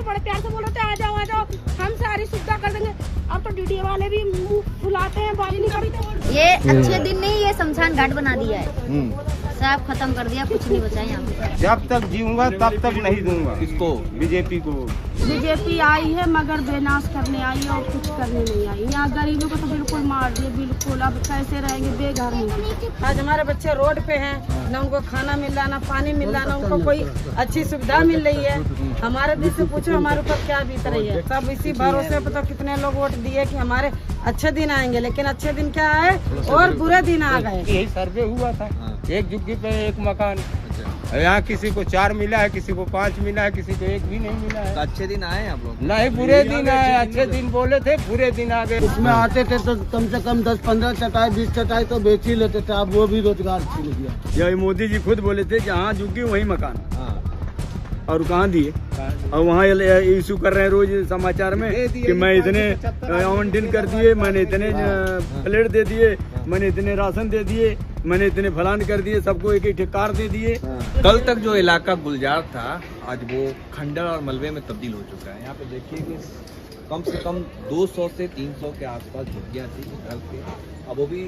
बड़े प्यार से बोल रहे थे आ जाओ हम सारी सुविधा कर देंगे। अब तो डीडी वाले भी मुंह फुलाते हैं, बात नहीं करते। ये अच्छे दिन नहीं, ये शमशान घाट बना दिया है, सब खत्म कर दिया, कुछ नहीं बचा यहाँ पे। जब तक जीऊंगा तब तक नहीं दूंगा किसको? बीजेपी को। बीजेपी आई है मगर बेनाश करने आई है और कुछ करने नहीं आई। यहाँ गरीबों को तो बिल्कुल मार दिए, बिल्कुल। अब कैसे रहेंगे बेघर हैं। आज हमारे बच्चे रोड पे हैं, न उनको खाना मिल रहा, न पानी मिल रहा, न उनको कोई अच्छी सुविधा मिल रही है। हमारे दिल से पूछो हमारे ऊपर क्या बीत रही है। सब इसी भरोसे पे तो कितने लोग वोट दिए कि हमारे अच्छे दिन आएंगे, लेकिन अच्छे दिन क्या आए और बुरे दिन आ गए। यही सर्वे हुआ था, एक झुग्गी पे एक मकान। यहाँ किसी को 4 मिला है, किसी को 5 मिला है, किसी को 1 भी नहीं मिला है। तो अच्छे दिन आए आप लोग? नहीं, बुरे दिन आए। अच्छे दिन बोले थे, बुरे दिन आ गए। इसमें आते थे तो कम से कम 10-15 चटाई 20 चटाई तो बेच ही लेते थे। अब वो भी रोजगार छीन गया। ये मोदी जी खुद बोले थे जहाँ झुग्गी वही मकान, और कहाँ दिए? और वहाँ इशू कर रहे हैं रोज समाचार में कि मैं इतने आवंटन कर दिए, मैंने इतने प्लेट दे दिए, मैंने इतने राशन दे दिए, मैंने इतने फलान कर दिए, सबको एक ठेकार दे दिए। कल तक जो इलाका गुलजार था आज वो खंडर और मलबे में तब्दील हो चुका है। यहाँ पे देखिए कि कम से कम 200 से 300 के आसपास झुग्गियाँ थी घर के, अब वो भी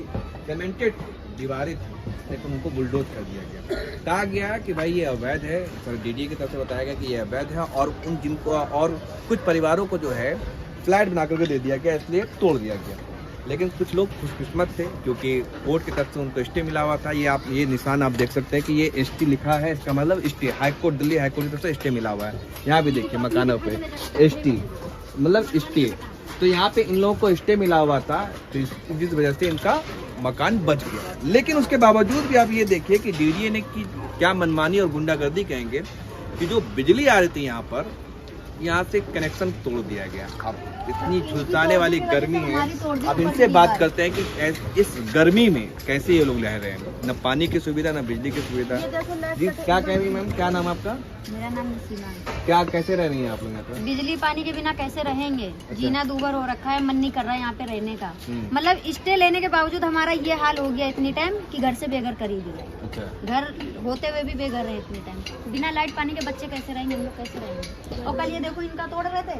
सीमेंटेड दीवारें थी, लेकिन उनको बुलडोज कर दिया गया। कहा गया कि भाई ये अवैध है, सर डीडी की तरफ से बताया गया कि ये अवैध है, और उन जिनको और कुछ परिवारों को जो है फ्लैट बना करके दे दिया गया, इसलिए तोड़ दिया गया। लेकिन कुछ लोग खुशकिस्मत थे क्योंकि कोर्ट की तरफ से उनको एसटी मिला हुआ था। ये निशान आप देख सकते हैं कि ये एसटी लिखा है, इसका मतलब एसटी हाईकोर्ट, दिल्ली हाईकोर्ट की तरफ से एसटी मिला हुआ है। यहाँ भी देखिए मकानों पे एसटी मतलब स्टे, तो यहाँ पे इन लोगों को स्टे मिला हुआ था, तो जिस वजह से इनका मकान बच गया। लेकिन उसके बावजूद भी आप ये देखिए कि डीडीए ने की क्या मनमानी और गुंडागर्दी कहेंगे कि जो बिजली आ रही थी यहाँ से कनेक्शन तोड़ दिया गया। अब इतनी झुलसाने वाली गर्मी है, अब इनसे बात करते हैं कि इस गर्मी में कैसे ये लोग रह रहे हैं, न पानी की सुविधा न बिजली की सुविधा। जी क्या कह रही है मैम, क्या नाम आपका? मेरा नाम नसीमा है। क्या कैसे रह रही हैं आप लोग यहाँ पे? बिजली पानी के बिना कैसे रहेंगे? जीना दूभर हो रखा है, मन नहीं कर रहा है यहाँ पे रहने का। मतलब स्टे लेने के बावजूद हमारा ये हाल हो गया इतनी टाइम कि घर से बेघर कर ही दिया। घर होते हुए भी बेघर रहे इतने टाइम। बिना लाइट पानी के बच्चे कैसे रहेंगे, हम लोग कैसे रहेंगे? और कल ये देखो इनका तोड़ रहे थे,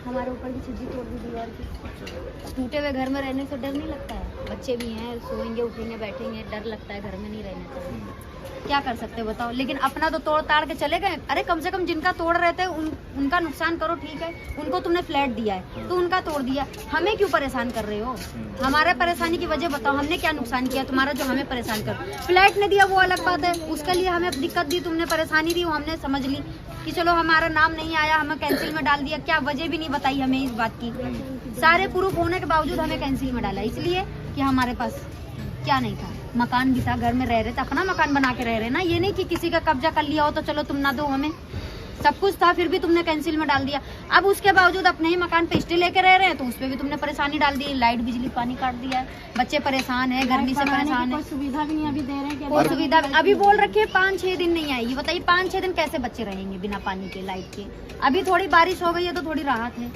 हमारे ऊपर की छज्जी तोड़ दी दीवार की। टूटे हुए घर में रहने से डर नहीं लगता है? बच्चे भी हैं, सोएंगे उठेंगे बैठेंगे, डर लगता है, घर में नहीं रहना चाहिए। क्या कर सकते हो बताओ? लेकिन अपना तो तोड़ ताड़ के चले गए। अरे कम से कम जिनका तोड़ रहे थे उनका नुकसान करो, ठीक है, उनको तुमने फ्लैट दिया है तो उनका तोड़ दिया, हमें क्यों परेशान कर रहे हो? हमारे परेशानी की वजह बताओ, हमने क्या नुकसान किया तुम्हारा जो हमें परेशान कर? फ्लैट ने दिया वो अलग बात है, उसके लिए हमें दिक्कत दी, तुमने परेशानी दी, वो हमने समझ ली कि चलो हमारा नाम नहीं आया, हमें कैंसिल में डाल दिया। क्या वजह भी नहीं बताई हमें इस बात की, सारे प्रूफ होने के बावजूद हमें कैंसिल में डाला, इसलिए कि हमारे पास क्या नहीं था, मकान भी था, घर में रह रहे थे, अपना मकान बना के रह रहे ना, ये नहीं कि किसी का कब्जा कर लिया हो तो चलो तुम ना दो हमें, सब कुछ था फिर भी तुमने कैंसिल में डाल दिया। अब उसके बावजूद अपने ही मकान पे स्टे लेके रह रहे हैं तो उस पर भी तुमने परेशानी डाल दी, लाइट बिजली पानी काट दिया है, बच्चे परेशान है, गर्मी से परेशान है, सुविधा भी नहीं अभी दे रहे हैं। कोई सुविधा अभी बोल रखे 5-6 दिन नहीं आएगी, बताइए 5-6 दिन कैसे बच्चे रहेंगे बिना पानी के लाइट के? अभी थोड़ी बारिश हो गई है तो थोड़ी राहत है,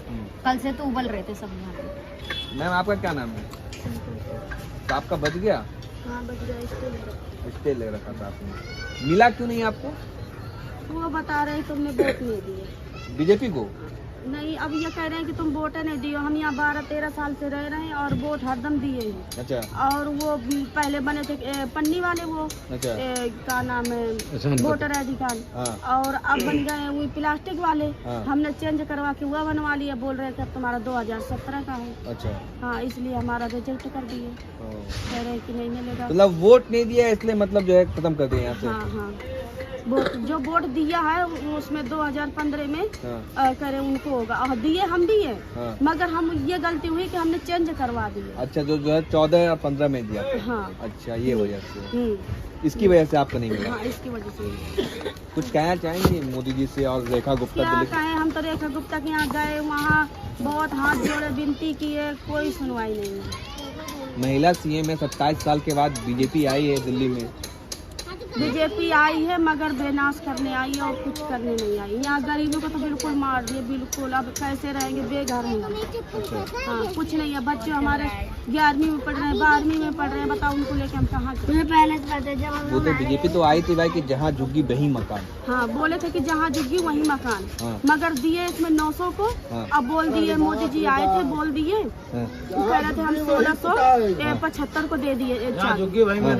कल से तो उबल रहे थे सब यहाँ पे। मैम आपका क्या नाम है? तो आपका बच गया? हाँ बच गया, स्टे ले रखा था आपने, मिला क्यों नहीं आपको? वो बता रहे तुमने वोट नहीं दिए। बीजेपी को? नहीं, अब ये कह रहे हैं कि तुम वोट नहीं दियो। हम यहाँ 12-13 साल से रह रहे हैं और वोट हरदम दिए हैं। अच्छा। और वो पहले बने थे पन्नी वाले, वो अच्छा। का नाम है वोटर आई डी कार्ड, और अब बन गए वो प्लास्टिक वाले। हमने चेंज करवा के हुआ बनवा लिया, बोल रहे थे अब तुम्हारा 2017 का है। अच्छा। हाँ, इसलिए हमारा रिजेक्ट कर दिए, कह रहे कि नहीं मिलेगा। मतलब वोट नहीं दिया इसलिए मतलब जो है खत्म कर दिया यहाँ से? हाँ हाँ, जो वोट दिया है उसमें 2015 में करे उनको होगा, और दिए हम दिए, मगर हम ये गलती हुई कि हमने चेंज करवा दिया। अच्छा, जो है 14 या 15 में दिया? हाँ। अच्छा, ये वजह से, इसकी वजह से आपको नहीं मिला? हाँ, इसकी वजह से। कुछ कहना चाहेंगे मोदी जी से और रेखा गुप्ता? क्या कहें, हम तो रेखा गुप्ता के यहाँ गए, वहाँ बहुत हाथ जोड़े विनती किए, कोई सुनवाई नहीं है। महिला सीएम है, 27 साल के बाद बीजेपी आई है दिल्ली में, बीजेपी आई है मगर बेनाश करने आई है और कुछ करने नहीं आई। यहाँ गरीबों को तो बिल्कुल मार दिए, बिल्कुल। अब कैसे रहेंगे, बेघर हैं। हाँ, कुछ नहीं है। बच्चे हमारे 11वीं में पढ़ रहे हैं, 12वीं में पढ़ रहे हैं, बताओ उनको लेके हम कहाँ जाएं? पहले से वो तो बीजेपी तो आई थी भाई कि जहाँ झुग्गी वही मकान। हाँ, बोले थे कि जहाँ झुग्गी वही मकान। हाँ। मगर दिए इसमें 900 को। हाँ। अब बोल दिए, मोदी जी आए थे, बोल दिए कह रहे थे हम 1675 को दे दिए एक साल।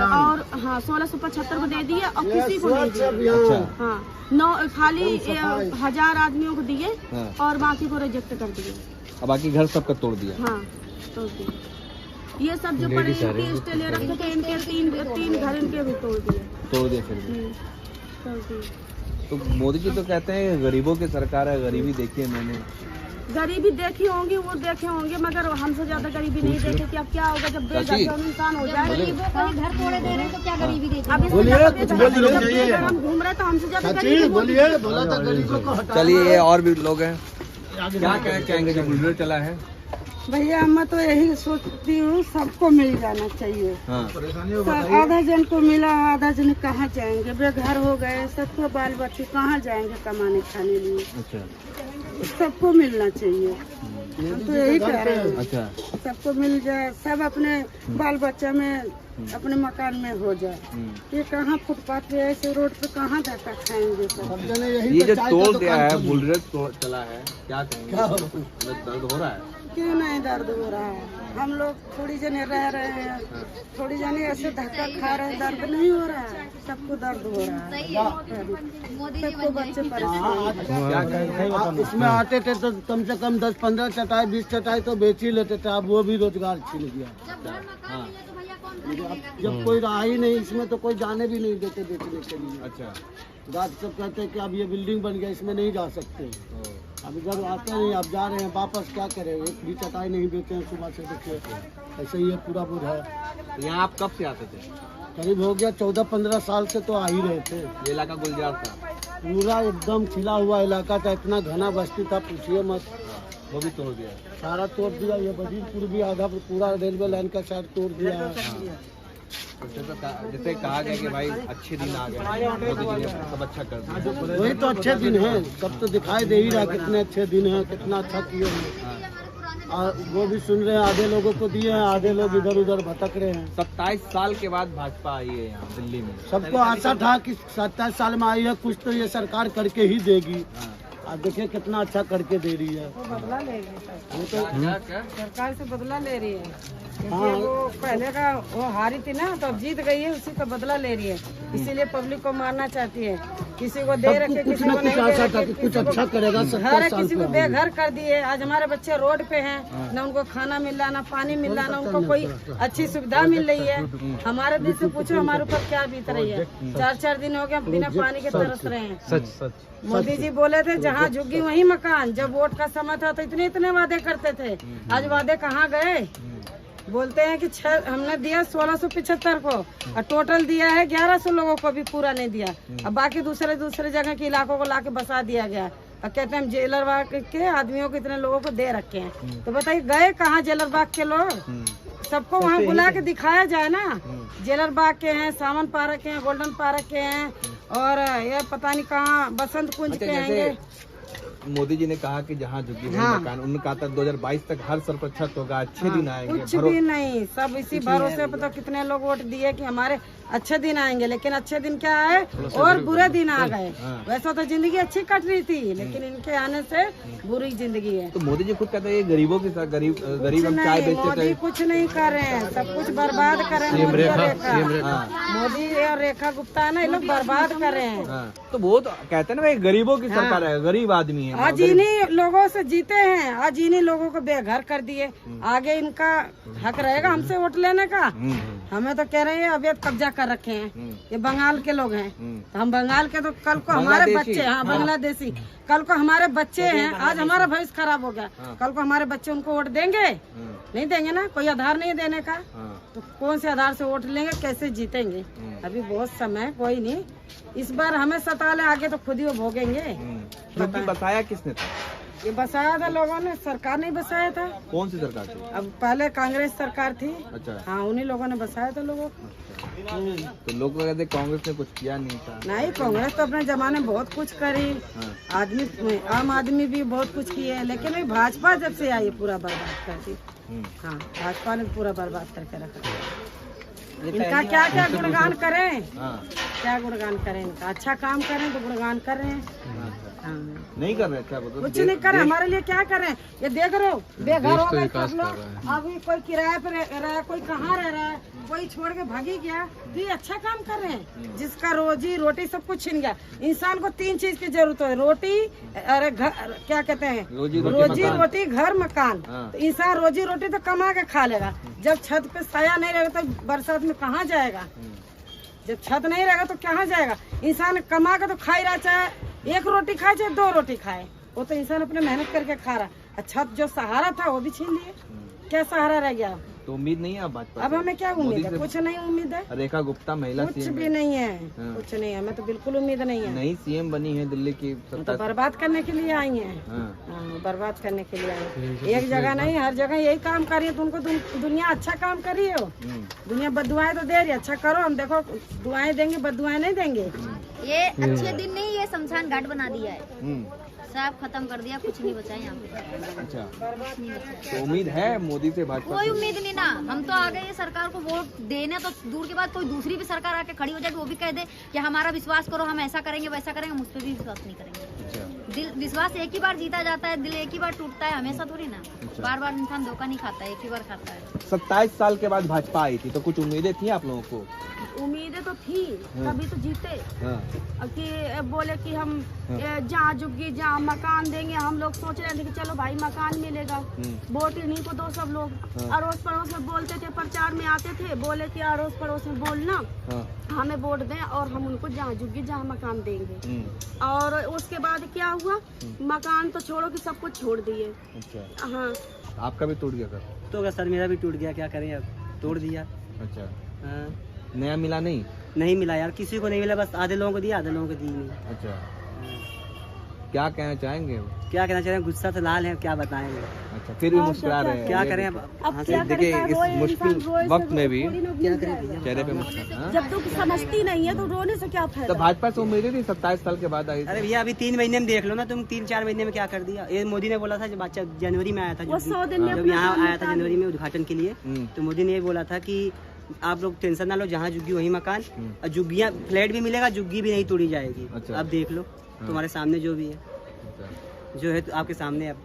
और हाँ, 1675 को दे दिए और किसी को नहीं दिए। हाँ, खाली 1000 आदमियों को दिए और बाकी को रिजेक्ट कर दिए। अब बाकी घर सबका तोड़ दिया। हाँ, तोड़ दिए। ये सब जो पड़े इनकी लिस्ट ले रखे थे, इनके तीन घर इनके भी तोड़ दिए। फिर भी तोड़ दिए। तो मोदी जी तो कहते हैं गरीबों की सरकार है, गरीबी देखी है मैंने। गरीबी देखी होंगी, वो देखे होंगे, मगर हमसे ज्यादा गरीबी नहीं देखे कि अब क्या होगा जब बेघर इंसान हो जाए। गरीबों को ही घर तोड़े दे रहे हैं तो क्या गरीबी देखी? अब हम घूम रहे तो हमसे ज्यादा गरीबी। चलिए, ये और भी लोग हैं, क्या कहेंगे जो बुलडोजर चला है? भैया मैं तो यही सोचती हूँ सबको मिल जाना चाहिए। आधा जन को मिला, आधा जन कहाँ जाएंगे, बेघर हो गए, सबको बाल बच्चे कहाँ जाएंगे कमाने खाने लिए। अच्छा, सबको मिलना चाहिए, तो यही कह रहे हैं। अच्छा, सबको मिल जाए, सब अपने बाल बच्चा में अपने मकान में हो जाए। ये कहाँ फुटपाथ पे ऐसे रोड पे कहाँ जाकर खाएंगे सब? ये जो तोड़ दिया है, बुलडोजर चला है, क्या कहेंगे? दर्द हो रहा है? क्यों नहीं दर्द हो रहा है? हम लोग थोड़ी जने रह रहे हैं, थोड़ी जने ऐसे धक्का खा रहे हैं, दर्द नहीं हो रहा है। सबको दर्द हो रहा है, सबको बच्चे परेशान। इसमें आते थे तो कम से कम 10-15 चटाई 20 चटाई तो बेच ही लेते थे। अब वो भी रोजगार छिन गया। जब कोई रहा ही नहीं इसमें तो कोई जाने भी नहीं देते बेचने के लिए। अच्छा, रात सब कहते हैं कि अब ये बिल्डिंग बन गया, इसमें नहीं जा सकते। अब इधर आते नहीं, अब जा रहे हैं वापस, क्या करें? एक भी चटाई नहीं बेचे हैं सुबह से, देखिए ऐसे ही है पूरा बुर है। तो यहाँ आप कब से आते थे? करीब हो गया 14-15 साल से तो आ ही रहे थे। ये इलाका गुलजार था, पूरा एकदम खिला हुआ इलाका था, इतना घना बस्ती था, पूछिए मत। वो भी तोड़ दिया, सारा तोड़ दिया। ये बजीरपुर भी आधा पूरा रेलवे लाइन का साइड तोड़ दिया है। जैसे कहा गया कि भाई अच्छे दिन आ गए, मोदी जी ने सब अच्छा कर दिया। वही तो अच्छे दिन हैं, सब तो दिखाई दे ही रहा कितने अच्छे दिन हैं, कितना अच्छा किए हैं। और वो भी सुन रहे हैं, आधे लोगों को दिए हैं, आधे लोग इधर उधर भटक रहे हैं। 27 साल के बाद भाजपा आई है यहाँ दिल्ली में। सबको आशा था कि 27 साल में आई है, कुछ तो ये सरकार करके ही देगी। अब देखिए कितना अच्छा करके दे रही है। वो बदला ले रही है, वो तो सरकार से बदला ले रही है। क्योंकि वो पहले का वो हारी थी ना, तो अब जीत गई है, उसी का बदला ले रही है। इसीलिए पब्लिक को मारना चाहती है, किसी को दे रखे, किसी को नहीं दे रखे, कुछ अच्छा करेगा। किसी को बेघर कर दिए। आज हमारे बच्चे रोड पे हैं, न उनको खाना मिल रहा, न पानी मिल रहा, न उनको कोई अच्छी सुविधा मिल रही है। हमारे दिल से पूछो हमारे ऊपर क्या बीत रही है। 4-4 दिन हो गया बिना पानी के तरस रहे हैं। सच मोदी जी बोले थे जहाँ झुग्गी वहीं मकान। जब वोट का समय था तो इतने वादे करते थे, आज वादे कहाँ गए? बोलते हैं कि हमने दिया 1675 को और टोटल दिया है 1100 लोगों को, भी पूरा नहीं दिया। अब बाकी दूसरे जगह के इलाकों को लाके बसा दिया गया और कहते हैं हम जेलर बाग के आदमियों को इतने लोगों को दे रखे हैं। तो बताइए गए कहाँ जेलर बाग के लोग? सबको वहाँ बुला के दिखाया जाए ना। जेलर बाग के हैं, सावन पार्क के हैं, गोल्डन पार्क के हैं, और ये पता नहीं कहाँ बसंत कुंज के हैं। मोदी जी ने कहा कि जहाँ झुग्गी वहीं मकान, उन्होंने कहा था 2022 तक हर सर पर छत होगा, अच्छे दिन आएंगे। कुछ भी नहीं, सब इसी भरोसे पता कितने लोग वोट दिए कि हमारे अच्छे दिन आएंगे, लेकिन अच्छे दिन क्या आए और बुरे दिन आ गए। वैसा तो जिंदगी अच्छी कट रही थी, लेकिन इनके आने से बुरी जिंदगी है। तो मोदी जी खुद कहते हैं गरीबों के साथ गरीब हम चाय बेचते मोदी कुछ नहीं कर रहे हैं, सब कुछ बर्बाद कर रहे हैं। मोदी और रेखा गुप्ता है ना, ये लोग बर्बाद कर रहे हैं। तो वो तो कहते हैं ना भाई गरीबों की सरकार है, गरीब आदमी है। आज इन्हीं लोगों से जीते हैं, आज इन्हीं लोगों को बेघर कर दिए। आगे इनका हक रहेगा हमसे वोट लेने का। हमें तो कह रहे हैं अवैध कब्जा कर रखे हैं, ये बंगाल के लोग हैं। तो हम बंगाल के, तो कल को हमारे बच्चे, हाँ बांग्लादेशी, कल को हमारे बच्चे हैं। आज हमारा भविष्य खराब हो गया, कल को हमारे बच्चे उनको वोट देंगे? नहीं देंगे ना। कोई आधार नहीं देने का, तो कौन से आधार से वोट लेंगे, कैसे जीतेंगे? अभी बहुत समय, कोई नहीं। इस बार हमें 7 साल आगे तो खुद ही वो भोगेंगे। क्योंकि बताया किसने था? ये बसाया था लोगों ने, सरकार ने बसाया था। कौन सी सरकार थी? अब पहले कांग्रेस सरकार थी। अच्छा। हाँ, उन्हीं लोगों ने बसाया था लोगों को। तो लोग कहते कांग्रेस ने कुछ किया नहीं था। नहीं, कांग्रेस तो अपने जमाने में बहुत कुछ करी। हाँ। आम आदमी भी बहुत कुछ किए, लेकिन ये भाजपा जब से आई पूरा बर्बाद कर दी। हाँ, भाजपा ने पूरा बर्बाद करके रखा। इनका क्या क्या गुणगान करें, क्या गुणगान करें इनका? अच्छा काम करें तो गुणगान कर रहे हैं। हाँ। नहीं कर रहे, क्या बोलते? कुछ नहीं कर रहे, हमारे लिए क्या कर रहे हैं? ये देख रहे हो, बेघर हो गए सब लोग। अभी कोई किराए पे रह रहा है, कोई कहाँ रह रहा है, कोई छोड़ के भागी गया। तो ये अच्छा काम कर रहे हैं। जिसका रोजी रोटी सब कुछ छीन गया। इंसान को 3 चीज की जरूरत है, रोटी, अरे घर, क्या कहते हैं, रोजी रोटी, घर, मकान। तो इंसान रोजी रोटी तो कमा के खा लेगा। जब छत पे साया नहीं रहेगा तो बरसात में कहाँ जाएगा? जब छत नहीं रहेगा तो कहाँ जाएगा? इंसान कमा के तो खा ही रहा, चाहे 1 रोटी खाए चाहे 2 रोटी खाए, वो तो इंसान अपने मेहनत करके खा रहा। छत जो सहारा था वो भी छीन लिए। क्या सहारा रह गया? तो उम्मीद नहीं है अब भाजपा? अब हमें क्या उम्मीद है? कुछ नहीं उम्मीद है। रेखा गुप्ता महिला कुछ सीएम भी नहीं है। कुछ नहीं है, हमें तो बिल्कुल उम्मीद नहीं है। नई सीएम बनी है दिल्ली की। तो बर्बाद करने के लिए आई है। बर्बाद करने के लिए आई। एक जगह नहीं, हर जगह यही काम कर रही है। तो उनको दुनिया अच्छा काम कर रही है। दुनिया बदुआएं तो दे रही है, अच्छा करो। हम देखो दुआएं देंगे, बदुआएं नहीं देंगे। ये अच्छे दिन नहीं, ये शमशान घाट बना दिया है। सब खत्म कर दिया, कुछ नहीं बचा यहाँ पे। अच्छा, तो उम्मीद है मोदी से भाजपा? कोई उम्मीद नहीं ना। हम तो आ गए ये सरकार को वोट देने, तो दूर के बाद कोई दूसरी भी सरकार आके खड़ी हो जाए, वो भी कह दे कि हमारा विश्वास करो, हम ऐसा करेंगे वैसा करेंगे, मुझ पर भी विश्वास नहीं करेंगे। अच्छा। दिल विश्वास एक ही बार जीता जाता है, दिल एक ही बार टूटता है, हमेशा थोड़ी ना। बार बार इंसान धोखा नहीं खाता है, एक ही बार खाता है। 27 साल के बाद भाजपा आई थी, तो कुछ उम्मीदें थी आप लोगों को? उम्मीदें तो थी, तभी तो जीते। कि बोले कि हम जहाँ जुग्गी जहाँ मकान देंगे। हम लोग सोच रहे थे कि चलो भाई मकान मिलेगा, वोट इन्हीं को दो सब लोग। अड़ोस पड़ोस में बोलते थे, प्रचार में आते थे, बोले कि अड़ोस पड़ोस में बोलना, हमें वोट दें और हम उनको जहाँ जुग्गी जहाँ मकान देंगे। और उसके बाद क्या हुआ, मकान तो छोड़ो कि सब कुछ छोड़ दिए। अच्छा। हाँ, आपका भी टूट गया सर? तो सर मेरा भी टूट गया, क्या करें अब, तोड़ दिया। अच्छा। नया मिला नहीं? नहीं मिला यार, किसी को नहीं मिला, बस आधे लोगों को दिया, आधे लोगों को दी नहीं। अच्छा, क्या कहना चाहेंगे? क्या कहना चाह रहे हैं, गुस्सा तो लाल है, क्या बताएंगे। अच्छा, फिर भी मुस्कुरा रहे हैं, क्या करें अब? देखिए इस मुश्किल वक्त में भी क्या करें, चेहरे पे मुस्कान। जब दुख समझती नहीं है तो रोने से क्या फायदा? तो भाजपा से उम्मीदें थी 27 साल के बाद आई? अरे भैया अभी 3 महीने में देख लो ना तुम, 3-4 महीने में क्या कर दिया। ये मोदी ने बोला था जब बच्चा जनवरी में आया था, जब यहाँ आया था जनवरी में उद्घाटन के लिए, तो मोदी ने ये बोला था कि आप लोग टेंशन ना लो, जहाँ जुग्गी वही मकान, और जुग्गियाँ फ्लैट भी मिलेगा, जुग्गी भी नहीं तोड़ी जाएगी। अच्छा। अब देख लो तुम्हारे सामने जो भी है, जो है तो आपके सामने। अब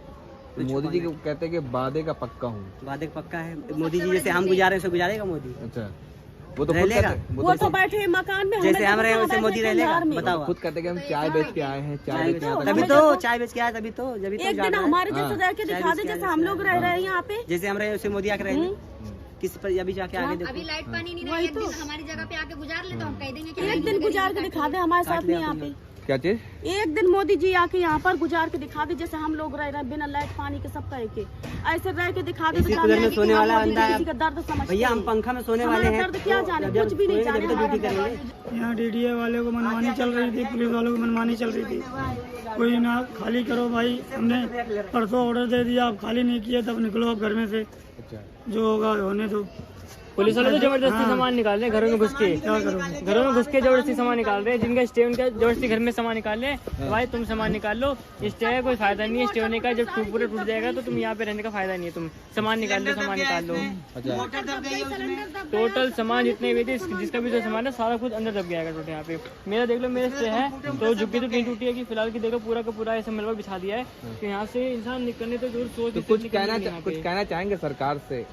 तो मोदी जी कहते हैं कि वादे का पक्का हूँ। वादे का पक्का है मोदी जी, जैसे हम गुजारे वैसे गुजारेगा मोदी। अच्छा, वो तो वो तो बैठे मकान में, जैसे हम रहे वैसे मोदी रह लेगा। बताओ, खुद कहते हैं कि हम चाय बेच के आए हैं, चाय बेच के आए, तभी तो चाय बेच के आए, तभी तो एक दिन हमारे जैसे रह के दिखा दे, जैसे हम लोग रह रहे हैं यहाँ पे, जैसे हम रहे वैसे मोदी आके रहे। किसी पर अभी जाके आगे देखो, अभी लाइट पानी नहीं रही, एक दिन हमारी जगह पे आके गुजार ले, तो हम कह देंगे कि एक दिन गुजार के दिखा दे हमारे साथ में यहाँ पे। क्या चीज? एक दिन मोदी जी आके यहाँ पर गुजार के दिखा दे, जैसे हम लोग रह रहे हैं बिना लाइट पानी के, सब कह के ऐसे रह के दिखा दे। कूलर में सोने वाला बंदा है, दर्द समझ भैया हम पंखा में सोने वाले हैं, दर्द क्या जाने, कुछ भी नहीं जाने। ड्यूटी करेंगे। यहाँ डीडीए वाले को मनमानी चल रही थी, पुलिस वालों को मनमानी चल रही थी। कोई ना खाली करो भाई, हमने परसों ऑर्डर दे दिया, आप खाली नहीं किए तब निकलो आप घर में से। अच्छा, जो होगा होने दो। पुलिस वाले तो जबरदस्ती सामान निकाल रहे हैं, घरों में घुस के, क्या करोगे? घरों में घुस के जबरदस्ती सामान निकाल रहे हैं। जिनका स्टे उनका जबरदस्ती घर में सामान निकाल रहे हैं। भाई तुम सामान निकाल लो, स्टे है कोई फायदा नहीं है स्टे होने का। जब पूरा टूट जाएगा तो तुम यहाँ पे रहने का फायदा नहीं है। तुम सामान निकाल लो, सामान निकाल लो। टोटल सामान जितने भी थे, जिसका भी जो सामान है सारा कुछ अंदर दब जाएगा टोटल। यहाँ पे मेरा देख लो, मेरे स्टे है तो झुग्गी तो नहीं टूटी है कि फिलहाल की देखो, पूरा का पूरा ऐसा मलबा बिछा दिया है कि यहाँ से इंसान निकलने तो दूर सोच। कुछ कहना चाहेंगे सरकार से?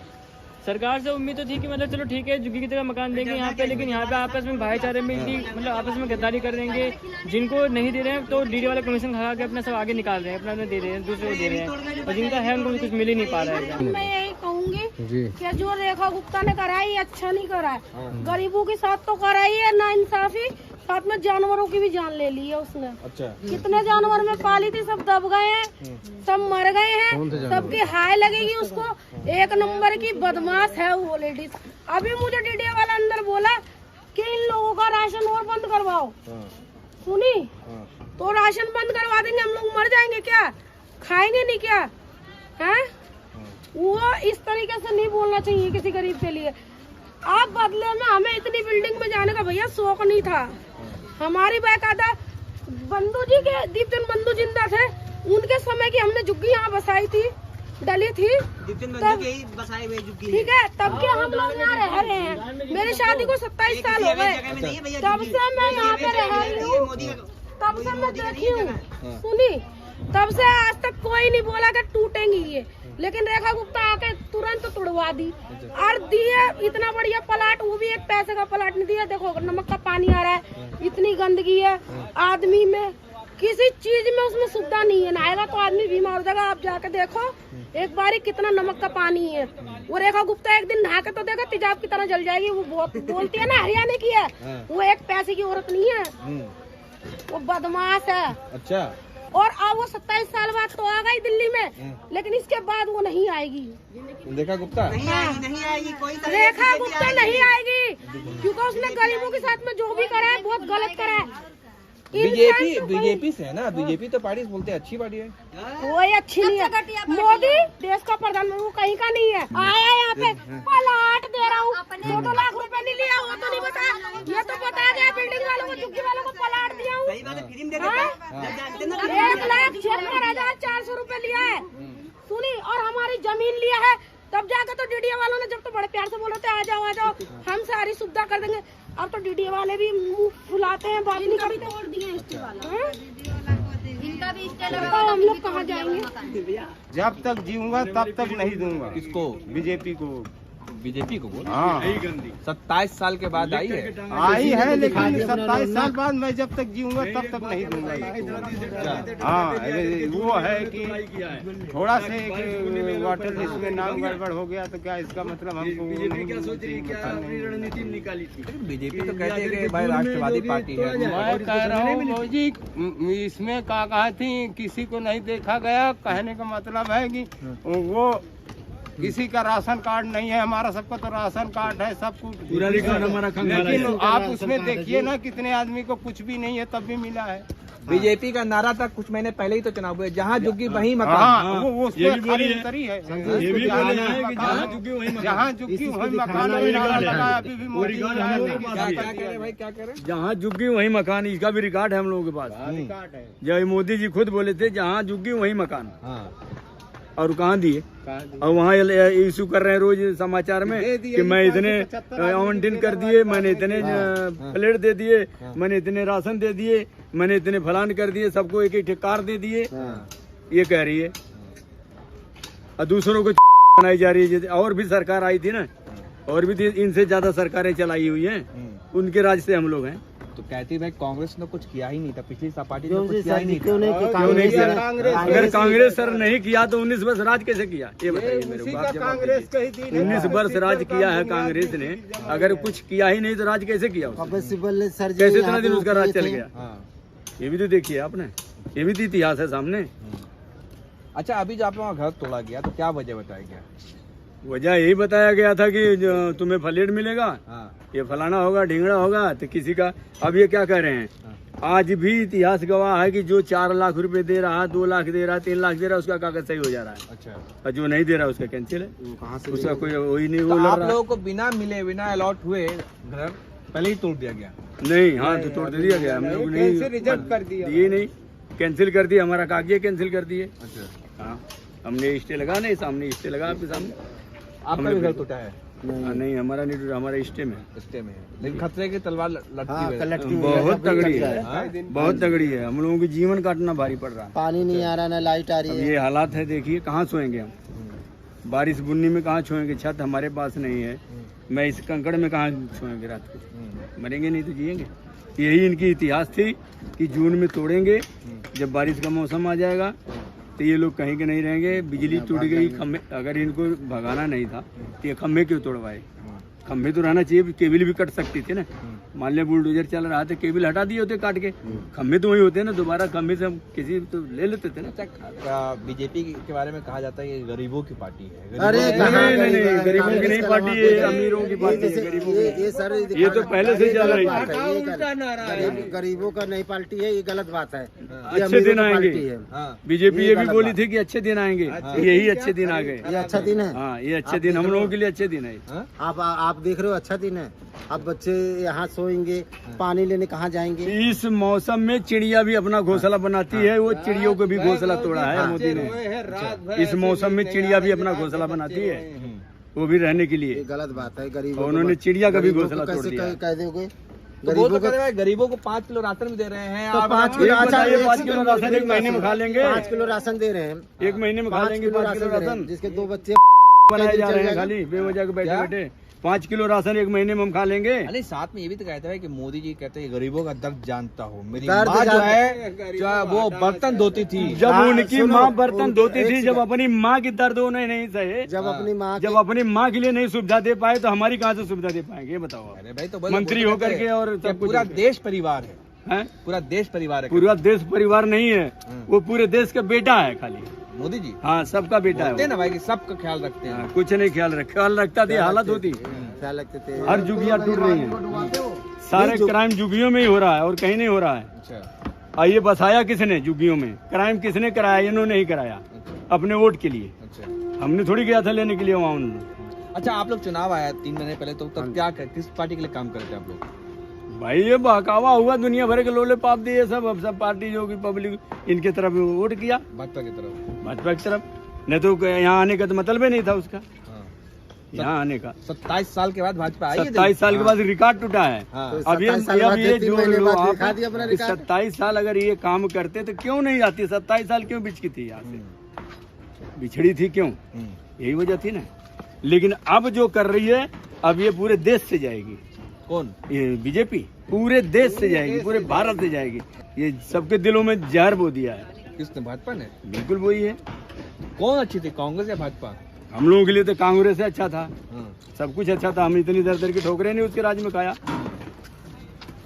सरकार से उम्मीद तो थी कि मतलब चलो ठीक है झुग्गी की तरह मकान देंगे यहाँ पे, लेकिन यहाँ पे आपस में भाईचारे में मतलब आपस में गद्दारी कर देंगे। जिनको नहीं दे रहे हैं तो डीडी वाला कमीशन खा के अपना सब आगे निकाल रहे हैं, अपना दे रहे हैं, दूसरे को दे रहे हैं, और जिनका है उनको कुछ मिल ही नहीं पा रहा है। मैं यही कहूँगी कि जो रेखा गुप्ता ने कराई अच्छा नहीं करा, गरीबों के साथ तो कराई है ना इंसाफी, साथ में जानवरों की भी जान ले ली है उसने। अच्छा, कितने जानवर में पाली थी, सब दब गए हैं, सब मर गए हैं, सबकी हाय लगेगी उसको। एक नंबर की बदमाश है वो लेडीज। अभी मुझे डीडी वाला अंदर बोला कि इन लोगों का राशन और बंद करवाओ। सुनी तो राशन बंद करवा देंगे, हम लोग मर जाएंगे क्या? खाएंगे नहीं क्या है? वो इस तरीके से नहीं बोलना चाहिए किसी गरीब के लिए। आप बदले में हमें इतनी बिल्डिंग में जाने का भैया शौक नहीं था। हमारी बाकायदा बंधु जी के दीपचंद बंधु जिंदा थे, उनके समय की हमने झुग्गी यहाँ बसाई थी, डली थी, बसाए हुए झुग्गी। ठीक है, तब के हम लोग यहाँ रह रहे हैं। मेरी शादी को 27 साल हो गए, तब से मैं यहाँ पे रह रही हूँ, तब से मैं देखी हूँ, सुनी, तब से आज तक कोई नहीं बोला कि टूटेंगी ये, लेकिन रेखा गुप्ता आके तुरंत तोड़वा दी और दिए इतना बढ़िया प्लाट, वो भी एक पैसे का प्लाट नहीं दिया। देखो नमक का पानी आ रहा है, इतनी गंदगी है, आदमी में किसी चीज में उसमें सुविधा नहीं है, नहाएगा तो आदमी बीमार हो जाएगा। आप जाके देखो एक बारी कितना नमक का पानी है। वो रेखा गुप्ता एक दिन नहा के तो देखो तेजाब की तरह जल जाएगी। वो बहुत बोलती है ना हरियाणा की है, वो एक पैसे की औरत नहीं है, वो बदमाश है। अच्छा, और अब वो 27 साल बाद तो आ गई दिल्ली में, लेकिन इसके बाद वो नहीं आएगी। रेखा गुप्ता नहीं आएगी कोई रेखा गुप्ता नहीं आएगी, क्योंकि उसने गरीबों के साथ में जो भी करा है बहुत गलत करा है। बीजेपी से है ना, बीजेपी तो पार्टी बोलते हैं अच्छी पार्टी है, कोई अच्छी नहीं है। मोदी देश का प्रधानमंत्री कहीं का नहीं है। आया यहाँ पे प्लाट दे रहा हूँ, 2 लाख रुपए नहीं लिया, वो तो नहीं बताया, ये तो बता गया बिल्डिंग वालों को, झुग्गी वालों को प्लाट दिया हूँ। 1,76,400 रुपए लिया है, सुनी, और हमारी जमीन लिया है। तब जाकर तो डीडीए वालों ने, जब तो बड़े प्यार से बोले थे आ जाओ हम सारी सुविधा कर देंगे, अब तो डीडीए वाले भी मुंह फुलाते हैं, बात नहीं करते। तोड़ दिए इनका भी तो हम लोग कहाँ जाएंगे? जब तक जीऊंगा तब तक नहीं दूंगा। किसको? बीजेपी को। बीजेपी को बोल? हाँ, 27 साल के बाद आई है, लेकिन 27 साल बाद मैं जब तक जीऊंगा तब तक नहीं दूंगा। हाँ, वो है कि थोड़ा से वाटर लिस्ट में नाम गड़बड़ हो गया तो क्या इसका मतलब हमको रणनीति निकाली थी। बीजेपी तो कहते हैं कि भाई राष्ट्रवादी पार्टी है। मैं कह रहा हूँ जी, इसमें कहा थी किसी को नहीं देखा गया, कहने का मतलब है कि वो किसी का राशन कार्ड नहीं है, हमारा सबका तो राशन कार्ड है, सब कुछ पूरा रिकॉर्ड हमारा लेकिन आप उसमें देखिए ना कितने आदमी को कुछ भी नहीं है तब भी मिला है। बीजेपी का नारा था कुछ महीने पहले ही तो चुनाव हुए, जहाँ झुग्गी वहीं मकान। हाँ, वो ये भी बोली है, है, ये भी बोले हैं कि जहाँ झुग्गी वहीं मकान, जहाँ झुग्गी वहीं मकान। अभी भी मोदी क्या कह रहे भाई, क्या कह रहे? जहाँ झुग्गी वहीं मकान, इसका भी रिकॉर्ड है हम लोगों के पास। जब मोदी जी खुद बोले थे जहाँ झुग्गी वहीं मकान, और कहाँ दिए, और वहाँ इशू कर रहे हैं रोज समाचार में कि मैं इतने आवंटन कर दिए, मैंने इतने प्लेट दे दिए, मैंने इतने राशन दे दिए, मैंने इतने फलान कर दिए, सबको एक एक कार दे दिए, ये कह रही है। और दूसरों को बनाई जा रही है। और भी सरकार आई थी ना, और भी इनसे ज्यादा सरकारें चलाई हुई हैं, उनके राज से हम लोग हैं। तो कहती भाई कांग्रेस ने कुछ किया ही नहीं था, पिछली पार्टी ने कुछ किया ही नहीं था। क्यों नहीं किया? अगर कांग्रेस सर नहीं किया तो 19 वर्ष राज कैसे किया, ये बताइए मेरे को। कांग्रेस 19 वर्ष राज किया है कांग्रेस ने, अगर कुछ किया ही नहीं तो राज कैसे किया उसने? सर कैसे इतना दिन उसका राज चल गया, ये भी तो देखिए आपने, ये भी तो इतिहास है सामने। अच्छा, अभी जो आप वहाँ घर तोड़ा गया तो क्या वजह बताया गया? वजह यही बताया गया था कि तुम्हें फ्लैट मिलेगा, ये फलाना होगा, ढिंगड़ा होगा, तो किसी का। अब ये क्या कह रहे हैं, आज भी इतिहास गवाह है कि जो 4 लाख रुपए दे रहा, 2 लाख दे रहा, 3 लाख दे रहा, उसका कागज सही हो जा रहा है। अच्छा, और जो नहीं दे रहा उसका कैंसिल है, उसका कोई वही नहीं। तो आप लोगों को बिना मिले, बिना अलॉट हुए घर पहले ही तोड़ दिया गया? नहीं, हाँ, तो तोड़ दिया गया, हम लोग नहीं रिजेक्ट कर दिया, ये नहीं, कैंसिल कर दिया, हमारा कागज कैंसिल कर दिए। अच्छा, हाँ, हमने स्टे लगा, नहीं सामने स्टे लगा, आपके सामने। आपका भी घर टूटा है? नहीं, हमारा नहीं टूटा, हमारा स्टे में। स्टे में, लेकिन खतरे की तलवार लटकी हुई है। बहुत तगड़ी है, बहुत तगड़ी है। हम लोगों को जीवन काटना भारी पड़ रहा है। पानी नहीं आ रहा, ना लाइट आ रही है। ये हालात है, देखिए कहाँ सोएंगे हम, बारिश बुन्नी में कहाँ सोएंगे, छत हमारे पास नहीं है, मैं इस कंकड़ में कहाँ सोएंगे रात को, मरेंगे नहीं तो जिएंगे। यही इनकी इतिहास थी कि जून में तोड़ेंगे, जब बारिश का मौसम आ जाएगा तो ये लोग कहीं के नहीं रहेंगे। बिजली टूट गई, खम्भे, अगर इनको भगाना नहीं था तो ये खम्भे क्यों तोड़वाए? खम्भे तो रहना चाहिए, केबल भी कट सकती थी ना। मान लिया बुलडोजर चल रहा था, केबल हटा दिए होते काट के, खम्भे तो वही होते हैं ना, दोबारा खम्भे से हम किसी तो ले लेते थे ना। अच्छा, बीजेपी के बारे में कहा जाता है कि गरीबों की पार्टी है। अरे नहीं, गरीबों की नहीं पार्टी है, अमीरों की पार्टी है। गरीबों ये सर ये तो पहले से चल रही है। गरीबों का नई पार्टी है, ये गलत बात है। अच्छे दिन आएंगे, बीजेपी ये भी बोली थी कि अच्छे दिन आएंगे, यही अच्छे दिन आ गए। ये अच्छा दिन है। हाँ, ये अच्छे दिन हम लोगों के लिए अच्छे दिन है। आप देख रहे हो अच्छा दिन है। अब बच्चे यहाँ सोएंगे, पानी लेने कहाँ जाएंगे? इस मौसम में चिड़िया भी अपना घोंसला बनाती है, वो चिड़ियों को भी घोंसला तोड़ा है मोदी ने। इस मौसम में चिड़िया भी अपना घोंसला बनाती है, वो भी रहने के लिए। गलत बात है। गरीबों उन्होंने चिड़िया का भी घोंसला तोड़ दिया। कह दोगे गरीबों को 5 किलो राशन भी दे रहे हैं। तो 5 किलो राशन एक महीने में खा लेंगे। 5 किलो राशन दे रहे हैं, एक महीने में खा लेंगे 5 किलो राशन। जिसके 2 बच्चे बनाए जा रहे हैं खाली बेवजह के बैठे बैठे। 5 किलो राशन एक महीने में हम खा लेंगे। अरे साथ में ये भी तो कहता है कि मोदी जी कहते हैं गरीबों का दर्द जानता हूँ। मेरी माँ जो है वो बर्तन धोती थी, जब उनकी माँ बर्तन धोती थी, जब अपनी माँ की दर्द उन्हें नहीं सहे, जब अपनी माँ के लिए नहीं सुविधा दे पाए तो हमारी कहाँ से सुविधा दे पाएंगे, ये बताओ। अरे भाई, तो मंत्री होकर के और पूरा देश परिवार है, पूरा देश परिवार है। पूरा देश परिवार नहीं है, वो पूरे देश का बेटा है खाली मोदी जी। हाँ, सबका बेटा है ना भाई, कि सबका ख्याल रखते हैं। कुछ नहीं ख्याल रखता थी, हालत होती। ख्याल रखते थे। हर जुगिया टूट रही है, सारे क्राइम जुगियों में ही हो रहा है और कहीं नहीं हो रहा है। अच्छा, ये बसाया किसने जुगियों में? क्राइम किसने कराया? इन्होंने ही कराया अपने वोट के लिए। अच्छा, हमने थोड़ी गया था लेने के लिए वहाँ उन्होंने। अच्छा, आप लोग चुनाव आया 3 महीने पहले, तो तब क्या किस पार्टी के लिए काम करते हैं आप लोग? भाई ये बहकावा हुआ, दुनिया भर के लोले पाप दिए सब। अब सब पार्टी जो की पब्लिक इनके तरफ वोट किया, भाजपा की तरफ। नहीं तो यहाँ आने का तो मतलब ही नहीं था उसका, यहाँ आने का। 27 साल के बाद भाजपा आई है। 27 साल के बाद रिकॉर्ड टूटा है। अब ये जो 27 साल अगर ये काम करते तो क्यों नहीं आती? 27 साल क्यों बिछकी थी? यहाँ से बिछड़ी थी क्यों? यही वजह थी ना। लेकिन अब जो कर रही है, अब ये पूरे देश से जाएगी। कौन? ये बीजेपी पूरे देश से जाएगी, पूरे भारत से जाएगी। ये सबके दिलों में जहर बो दिया है। किसने? भाजपा ने। बिल्कुल वही है। कौन अच्छी थी, कांग्रेस या भाजपा? हम लोगों के लिए तो कांग्रेस से अच्छा था, सब कुछ अच्छा था। हम इतनी दर की ठोकरें नहीं उसके राज में खाया।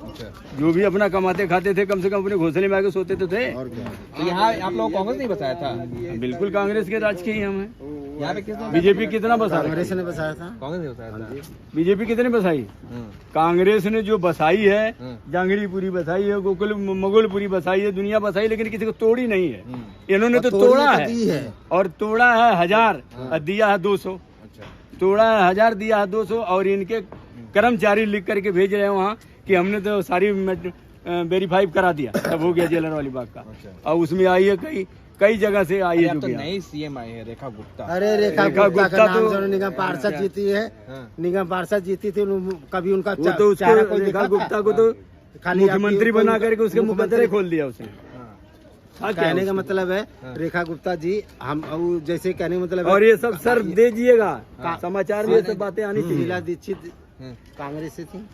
अच्छा, जो भी अपना कमाते खाते थे, कम से कम अपने घोंसले में आके सोते तो थे। और क्या? तो यहाँ आप लोग कांग्रेस नहीं बताया था? बिल्कुल कांग्रेस के राज के ही हम हैं। यहाँ पे किसने? बीजेपी कितना बसा? कांग्रेस ने बसाया था। कांग्रेस ने बताया था। बीजेपी कितने बसाई? कांग्रेस ने जो बसाई है, जांगड़ीपुरी बसाई है, गोकुल मुगलपुरी बसाई है, दुनिया बसाई, लेकिन किसी को तोड़ी नहीं है। इन्होंने तो तोड़ा है, और तोड़ा है 1000 और दिया है 200। तोड़ा है 1000, दिया है 200। और इनके कर्मचारी लिख करके भेज रहे हैं वहाँ कि हमने तो सारी वेरीफाई करा दिया, तब हो गया जेलर वाली बाग का। और उसमें आई है कई जगह से आई है। तो नई सीएम आई है रेखा गुप्ता। अरे रेखा गुप्ता का नाम जो निगम पार्षद जीती है, निगम पार्षद जीती थी, कभी उनका तो रेखा गुप्ता को तो खाली मुख्यमंत्री बना करके उसके मुकदमे खोल दिया उसने। कहने का मतलब है रेखा गुप्ता जी, हम जैसे कहने का मतलब। और ये सब सर दीजिएगा, समाचार में सब बातें आनी चाहिए। शीला दीक्षित कांग्रेस से थी।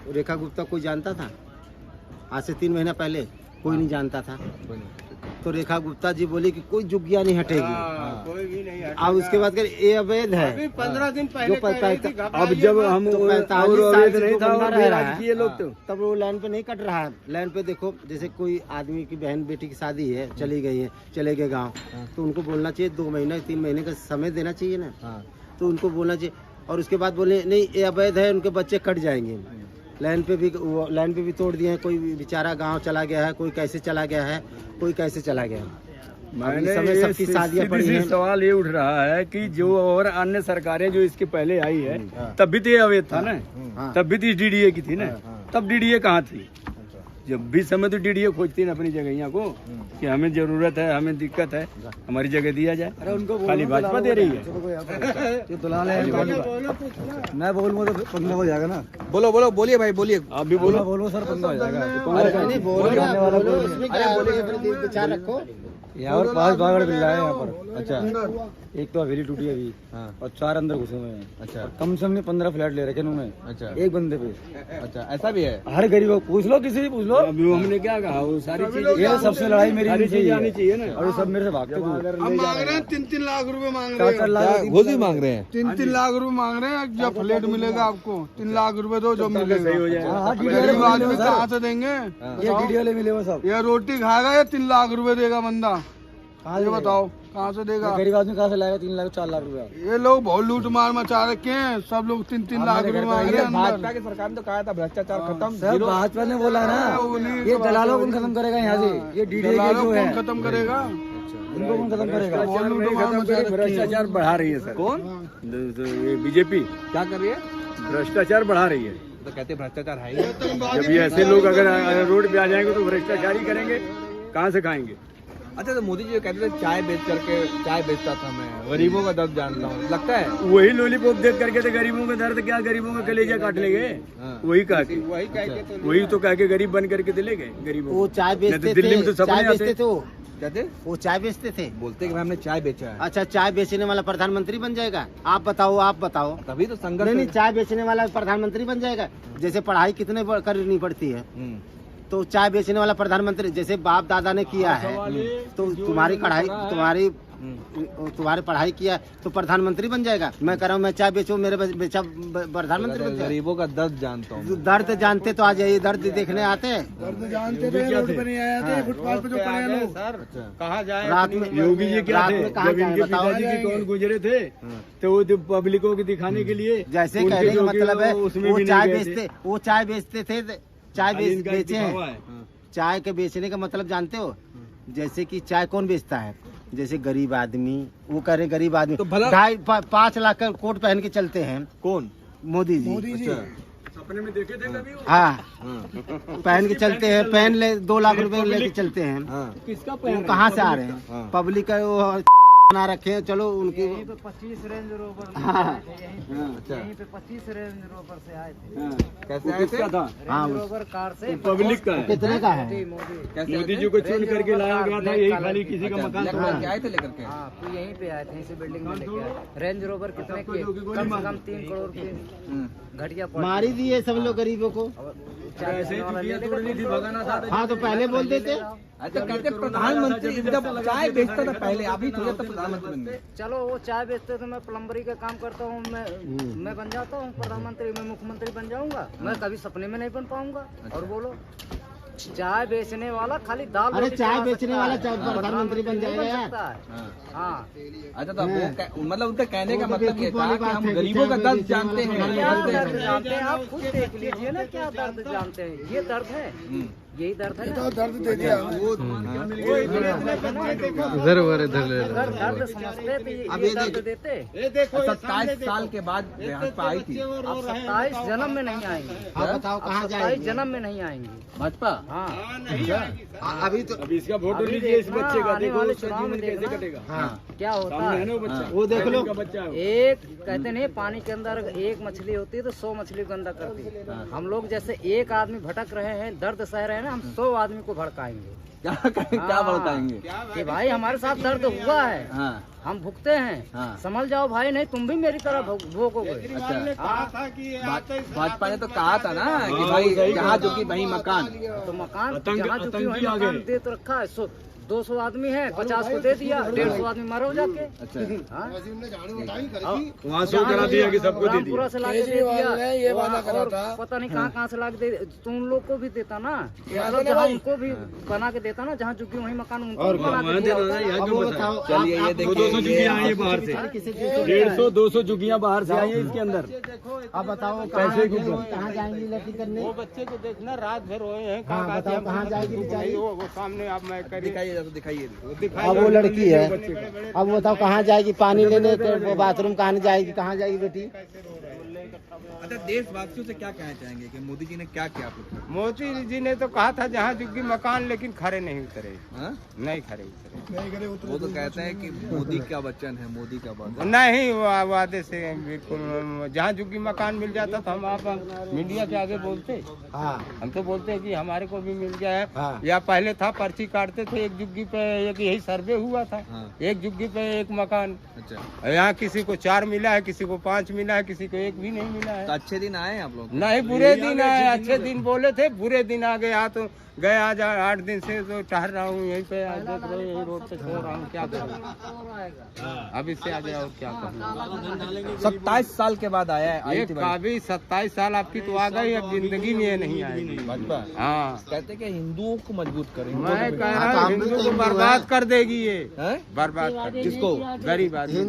रेखा गुप्ता कोई जानता था? आज से 3 महीना पहले कोई नहीं जानता था। तो रेखा गुप्ता जी बोली कि कोई जुग्गिया नहीं हटेगी। कोई भी नहीं हटेगा। अब उसके बाद ये अवैध है। अभी 15 दिन पहले अब जब हम 45 साल से नहीं था, रह रहा ये लोग तो तब वो लाइन पे नहीं कट रहा है। लाइन पे देखो, जैसे कोई आदमी की बहन बेटी की शादी है, चली गई है, चले गए गाँव, तो उनको बोलना चाहिए 2 महीना 3 महीने का समय देना चाहिए ना। तो उनको बोलना चाहिए। और उसके बाद बोले नहीं ये अवैध है, उनके बच्चे कट जाएंगे। लाइन पे भी तोड़ दिए हैं। कोई बेचारा गांव चला गया है, कोई कैसे चला गया है, कोई कैसे चला गया है। मैंने सबकी शादियां पड़ी हैं। सवाल ये उठ रहा है कि जो और अन्य सरकारें जो इसके पहले आई है, तब भी तो ये अवैध था ना, तब भी तो डीडीए की थी ना। तब डीडीए कहाँ थी? जब भी समय तो डीडीए खोजती है अपनी जगह को कि हमें जरूरत है, हमें दिक्कत है, हमारी जगह दिया जाए। खाली भाजपा दे रही है। मैं बोलूँगा तो पंगा हो जाएगा ना। बोलो बोलिए भाई, बोलिए। आप भी बोलो। बोलो सर, पंगा हो जाएगा। विचार रखो। यहाँ पर 5 बागड़ मिल रहा है यहाँ पर। अच्छा, एक तो हवेली टूटी अभी हाँ, और 4 अंदर घुसे हुए हैं। अच्छा, और कम से कम 15 फ्लैट ले रखे उन्होंने अच्छा, एक बंदे पे। अच्छा, ऐसा भी है। हर गरीब को पूछ लो, किसी से पूछ लो। अभी हमने क्या कहा, वो सारी चीजें ये सबसे लड़ाई मेरी सारी इनसे ही चीजें है। आनी चाहिए ना। और वो सब मेरे से भागते हम हुए मांग रहे हैं 3-3 लाख रुपए मांग रहे हैं। 4-4 लाख वो भी मांग रहे हैं। 3-3 लाख रुपए मांग रहे हैं। जब फ्लैट मिलेगा आपको 3 लाख रुपए दो, जो मिलेगा सही हो जाएगा। हाँ, गरीब आदमी कहाँ से देंगे? ये डीडी वाले मिले हुए सब। ये रोटी खाएगा या 3 लाख रुपए देगा बंदा? ये बताओ कहाँ से देगा? गरीब आदमी कहाँ से लाएगा 3 लाख 4 लाख रुपया? ये लोग बहुत लूट मार मचा रखे हैं। सब लोग 3-3 लाख रुपए मांग रहे हैं। भाजपा की सरकार ने तो कहा था भ्रष्टाचार खत्म। सर भाजपा ने बोला ना, ये दलालों को खत्म करेगा यहाँ से। ये डीडी दलालों जो है कौन खत्म करेगा? उनको कौन खत्म करेगा? भ्रष्टाचार बढ़ा रही है सर। कौन? ये बीजेपी क्या कर रही है? भ्रष्टाचार बढ़ा रही है। तो कहते हैं भ्रष्टाचार है ही। जब ये ऐसे लोग अगर रोड पे आ जाएंगे तो भ्रष्टाचार ही करेंगे, कहाँ से खाएंगे? अच्छा, तो मोदी जी कहते थे चाय बेचता था मैं, गरीबों का दर्द जानता हूँ, लगता है वही लॉलीपॉप देख करके तो गरीबों का दर्द क्या, गरीबों का कलेजा काट लेंगे। वही कह के वही तो कह के गरीब बन करके दिले गए गरीबों वो चाय नहीं तो बेचते दिल्ली में तो थे, सपने चाय आते बेचते थे वो। कहते वो चाय बेचते थे। बोलते कि भाई हमने चाय बेचा है। अच्छा, चाय बेचने वाला प्रधानमंत्री बन जाएगा? आप बताओ। तभी तो संघर्ष। नहीं, चाय बेचने वाला प्रधानमंत्री बन जाएगा। जैसे पढ़ाई कितने करनी पड़ती है, तो चाय बेचने वाला प्रधानमंत्री जैसे बाप दादा ने किया है, तो तुम्हारी पढ़ाई किया तो प्रधानमंत्री बन जाएगा। मैं कह रहा हूँ मैं चाय बेचूं, मेरे बेचा प्रधानमंत्री बन जाएगा। गरीबों का दर्द जानता हूँ। दर्द जानते तो आज यही दर्द देखने आते हैं। दर्द जानते थे, रोड पे नहीं आए थे, फुटपाथ पे जो पड़े हैं लोग। कहाँ जाए? रात में योगी जी क्या रात थे? में कहाँ जब इनके जाए बताओ? पिताजी की कौन गुजरे थे तो वो तो पब्लिकों को दिखाने के लिए जैसे उनके कहने का जो मतलब है उसमें वो भी नहीं चाय गए थे। बेचते, वो चाय बेचते थे, चाय इनका बेचे दिखावा हैं। है। चाय के बेचने का मतलब जानते हो? जैसे कि चाय कौन बेचता है? जैसे गरीब आदमी, वो कह रहे गरीब आदमी तो भला 5 लाख का कोट पहन के चलते हैं। कौन? मोदी जी। अच्छा, सपने में देखे थे कभी? हाँ, पहन के चलते हैं, पहन ले 2 लाख रुपए लेके चलते हैं। किसका वो कहाँ से आ रहे हैं? पब्लिक का वो बना रखे हैं। चलो उनकी 25 रेंज रोवर। हाँ, अच्छा, 25 रेंज रोवर से आए थे। कैसे आए थे? किसका था? हाँ, रोवर कार से पब्लिक का है। कितने का है? कैसे मोदी जी को चुन करके लाया गया था, यही खाली किसी का मकान लेकर था। के आए थे लेकर के? हाँ, तो यहीं पे आए थे, इसी बिल्डिंग में लेके आए। रेंज रोवर कितने के? कम से कम 3 करोड़ के घटिया मारी दिए सब लोग गरीबों को। ऐसे ही चुटियां तोड़नी थी, भगाना था। हाँ, तो पहले बोल देते। अच्छा, कहते प्रधानमंत्री जब चाय बेचता था पहले, अभी थोड़ा तो प्रधानमंत्री बन गए। चलो वो चाय बेचते तो मैं प्लम्बरी का काम करता हूँ, मैं बन जाता हूँ प्रधानमंत्री, मैं मुख्यमंत्री बन जाऊंगा। मैं कभी सपने में नहीं बन पाऊंगा। और बोलो, चाय बेचने वाला खाली दाल अरे रोटी चाय खा बेचने सकता वाला है, चाय प्रधानमंत्री बन नहीं जाएगा। सकता है। हाँ, अच्छा, तो वो मतलब उनका कहने का वो तो मतलब ये बेवकूफ था वाली कि बात हम है कि गरीबों का चाय दर्द बेचने जानते वाला हैं। क्या प्रधानमंत्री दर्द जानते हैं आप खुद देख लीजिए ना, क्या दर्द जानते हैं। ये दर्द है, यही दर्द है ना। दर्द दे दिया वो। दर्द समझते थे, ये दर्द देते। 27 साल के बाद भाजपा आई थी। अब 27 जन्म में नहीं आएंगे। हाँ, बताओ कहाँ 27 जाएगी? जन्म में नहीं आएंगे। भाजपा? हाँ, अभी तो अब इसका फोटो लीजिए इस बच्चे का, आने देखो वाले उसका चुनाव में जीवन कैसे देखना। कटेगा। हाँ, क्या होता सामने है है। ना वो बच्चा, वो देख लो। का बच्चा है वो। एक कहते नहीं, पानी के अंदर एक मछली होती है तो 100 मछली गंदा करती है। हम लोग जैसे एक आदमी भटक रहे हैं, दर्द सह रहे हैं ना, हम 100 आदमी को भड़काएंगे। क्या भड़काएंगे? कि भाई हमारे साथ दर्द हुआ है, हाँ, हम भुगते हैं, हाँ। समझ जाओ भाई, नहीं तुम भी मेरी तरह भोगोगे। अच्छा, भाजपा ने तो कहा था ना कि भाई जहाँ झुकी वही मकान। तो मकान आतंक- जहाँ झुकी आतंकी वहीं आ गए। मकान दे तो रखा है। 200 आदमी है, 50 को दे दिया, 150 आदमी मरो जाके। अच्छा, हाँ? वहाँ शो करा दिया कि सबको दे दिया। रामपुरा से लाके दे दिया, ये वादा करा था। पता नहीं कहाँ से लाके दे, तो उन लोग को भी देता ना, मतलब जहाँ उनको भी बना के देता ना, जहाँ झुकी वहीं मकान उनको भी बना के दिया होता। चलिए ये देखिए 200 झुग्गियाँ आई है बाहर से, 150-200 झुग्गियाँ बाहर से आई है इसके अंदर। अब बताओ पैसे की कहाँ जाएंगी लड़की करने? वो बच्चे को देखना, रात भर रोए हैं। हाँ, बताओ कहाँ जाएगी बेचारी? वो सामने आप मैं दिखाइए, दिखाइए। अब वो लड़की है, अब बताओ कहाँ जाएगी? पानी लेने के बाथरूम कहाँ जाएगी? कहाँ जाएगी बेटी? अच्छा, देशवासियों से क्या कहना चाहेंगे कि मोदी जी ने क्या किया आप लोग? मोदी जी ने तो कहा था जहाँ झुग्गी मकान, लेकिन खड़े नहीं उतरे। हाँ? नहीं खड़े उतरे। वो तो कहते हैं कि मोदी का वचन है, मोदी का वचन नहीं, वादे से बिल्कुल। जहाँ झुग्गी मकान मिल जाता तो हम आप मीडिया के आगे बोलते। हाँ हम तो बोलते हैं कि हमारे को भी मिल जाए। हाँ। या पहले था पर्ची काटते थे, एक झुग्गी पे एक यही सर्वे हुआ था। हाँ। एक झुग्गी पे एक मकान। अच्छा, यहाँ किसी को 4 मिला है, किसी को 5 मिला है, किसी को 1 भी नहीं मिला है। तो अच्छे दिन आए आप लोग? नहीं, बुरे दिन आए। अच्छे दिन बोले थे, बुरे दिन आ गए। यहाँ तो गए आज 8 दिन से तो टहल रहा हूँ यहीं पे। आज देख रहे हो, रोड पे सो रहा हूँ, क्या करूँ। अब इससे आ गया और क्या करूँ। 27 साल के बाद आया है। ये काफी 27 साल आपकी तो आ गई, अब जिंदगी में ये नहीं आएगी। हाँ, कहते हैं कि हिंदुओं को मजबूत करें। मैं कह रहा हूँ हिंदू को बर्बाद कर देगी ये। बर्बाद कर देगी। किसको? गरीब आदमी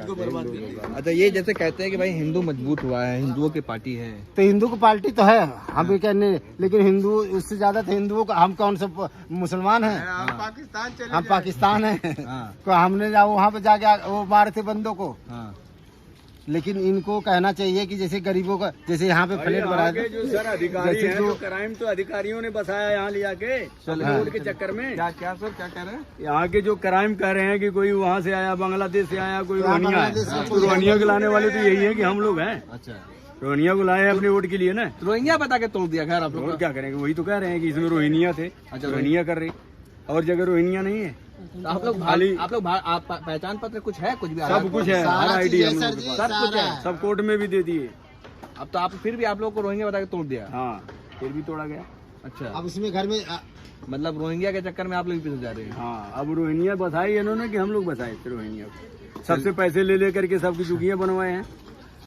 को बर्बाद। अच्छा, ये जैसे कहते हैं कि भाई हिंदू मजबूत हुआ है, हिंदुओं की पार्टी है, तो हिंदू की पार्टी तो है, हम भी कहने, लेकिन हिंदू उससे ज्यादा तो हिंदुओं का, हम कौन से मुसलमान हैं? पाकिस्तान चले हम पाकिस्तान हैं। हाँ। तो हमने वहाँ पे जाके वो मारे थे बंदों को। हाँ। लेकिन इनको कहना चाहिए कि जैसे गरीबों का, जैसे यहाँ पे फ्लैट बनाया था, जो सर अधिकारी हैं, जो क्राइम तो अधिकारियों ने बसाया यहाँ लिया के रोड के चक्कर में। क्या क्या सर, क्या कह रहे हैं? यहाँ के जो क्राइम कर रहे हैं कि कोई वहाँ से आया, बांग्लादेश से आया, कोई रोहिंग्या है, तो रोहिंग्या को लाने वाले तो यही है कि हम लोग हैं। अच्छा, रोहिंग्या को लाए अपने वोट के लिए ना। तो रोहिंग्या बता के तोड़ दिया घर आप लोग और क्या करेंगे? वही तो कह रहे हैं कि इसमें रोहिंग्या थे। अच्छा, रोहिंग्या कर रही, और जगह रोहिंग्या नहीं है। आप लोग खाली आप पहचान पत्र कुछ है? कुछ भी सब कुछ है, हर आईडी हम लोग के पास, सब कुछ है। सब कोर्ट में भी दे दिए। अब तो आप फिर भी आप लोग को रोहिंग्या बता के तोड़ दिया? हाँ, फिर भी तोड़ा गया। अच्छा, अब इसमें घर में मतलब रोहिंग्या के चक्कर में आप लोग पीछे जा रहे हैं? हाँ, अब रोहिंग्या बसाई इन्होंने कि हम लोग बसाए थे रोहिंग्या को। सबसे पैसे ले करके सबकी झुग्गियाँ बनवाए हैं।